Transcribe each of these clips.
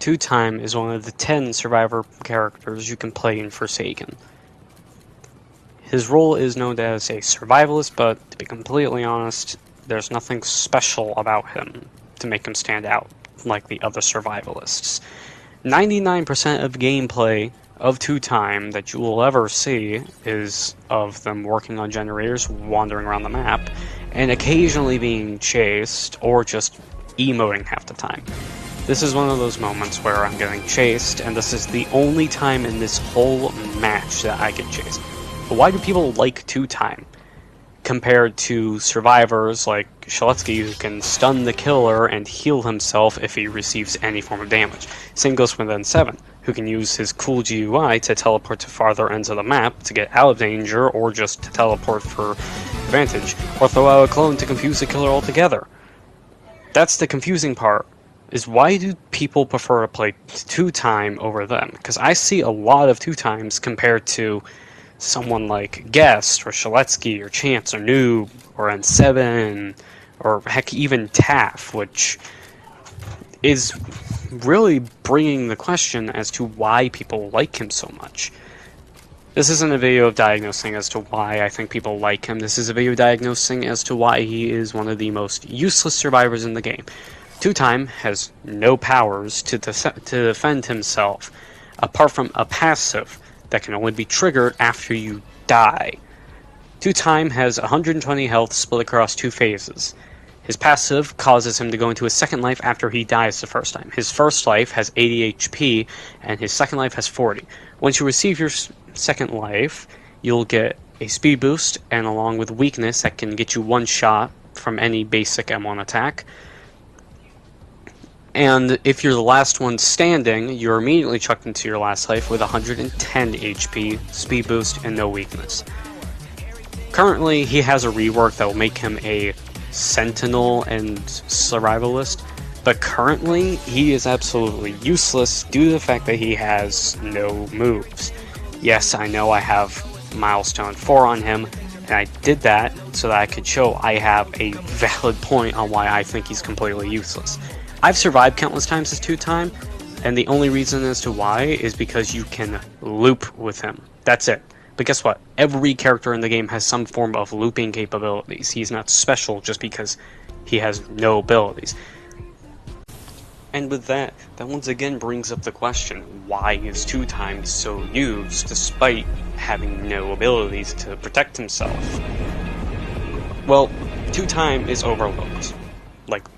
Two Time is one of the 10 survivor characters you can play in Forsaken. His role is known as a survivalist, but to be completely honest, there's nothing special about him to make him stand out like the other survivalists. 99% of gameplay of Two Time that you will ever see is of them working on generators, wandering around the map, and occasionally being chased or just emoting half the time. This is one of those moments where I'm getting chased, and this is the only time in this whole match that I get chased. But why do people like Two Time compared to survivors like Shaletsky, who can stun the killer and heal himself if he receives any form of damage? Same goes for N7, who can use his cool GUI to teleport to farther ends of the map to get out of danger, or just to teleport for advantage, or throw out a clone to confuse the killer altogether. That's the confusing part, is why do people prefer to play Two Time over them? Because I see a lot of Two Times compared to someone like Guest, or Shaletsky, or Chance, or Noob, or N7, or heck, even Taff, which is really bringing the question as to why people like him so much. This isn't a video of diagnosing as to why I think people like him. This is a video diagnosing as to why he is one of the most useless survivors in the game. Two Time has no powers to defend himself, apart from a passive that can only be triggered after you die. Two Time has 120 health split across 2 phases. His passive causes him to go into a second life after he dies the first time. His first life has 80 HP, and his second life has 40. Once you receive your second life, you'll get a speed boost, and along with weakness that can get you one shot from any basic M1 attack. And if you're the last one standing, you're immediately chucked into your last life with 110 HP, speed boost, and no weakness. Currently, he has a rework that will make him a sentinel and survivalist, but currently, he is absolutely useless due to the fact that he has no moves. Yes, I know I have Milestone 4 on him, and I did that so that I could show I have a valid point on why I think he's completely useless. I've survived countless times as Two Time, and the only reason as to why is because you can loop with him. That's it. But guess what? Every character in the game has some form of looping capabilities. He's not special just because he has no abilities. And with that once again brings up the question, why is Two Time so used despite having no abilities to protect himself? Well, Two Time is overlooked. Like,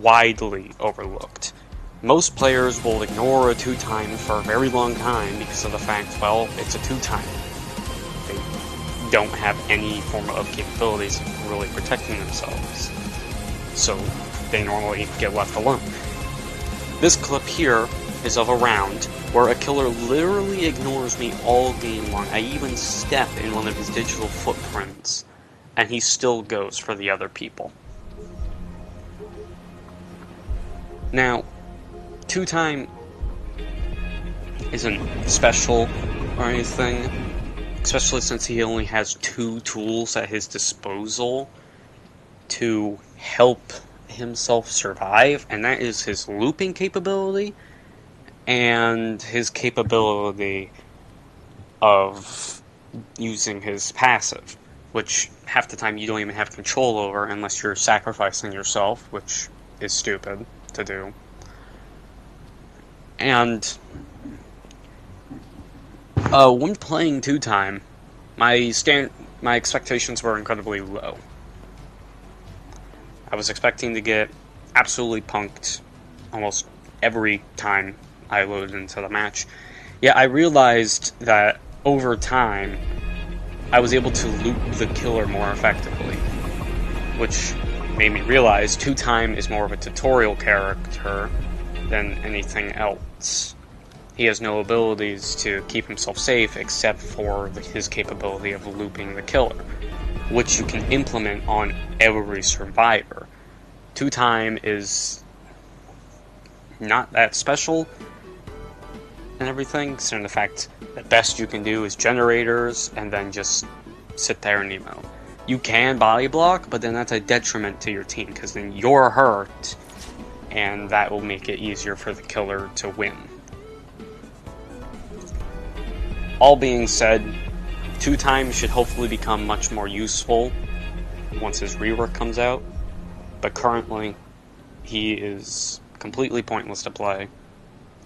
widely overlooked. Most players will ignore a Two Time for a very long time because of the fact, well, it's a Two Time. They don't have any form of capabilities of really protecting themselves. So they normally get left alone. This clip here is of a round where a killer literally ignores me all game long. I even step in one of his digital footprints, and he still goes for the other people. Now, Two Time isn't special or anything, especially since he only has 2 tools at his disposal to help himself survive, and that is his looping capability and his capability of using his passive, which half the time you don't even have control over unless you're sacrificing yourself, which is stupid to do. And when playing Two Time, my expectations were incredibly low. I was expecting to get absolutely punked almost every time I loaded into the match. Yet I realized that over time, I was able to loop the killer more effectively, which made me realize Two Time is more of a tutorial character than anything else. He has no abilities to keep himself safe except for his capability of looping the killer, which you can implement on every survivor. Two Time is not that special and everything, considering the fact that best you can do is generators and then just sit there and emote. You can body block, but then that's a detriment to your team, because then you're hurt and that will make it easier for the killer to win. All being said, 2 times should hopefully become much more useful once his rework comes out, but currently he is completely pointless to play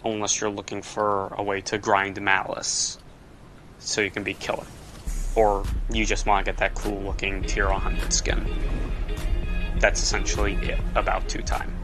unless you're looking for a way to grind Malice so you can be killer, or you just want to get that cool looking tier 100 skin. That's essentially it about 2 time.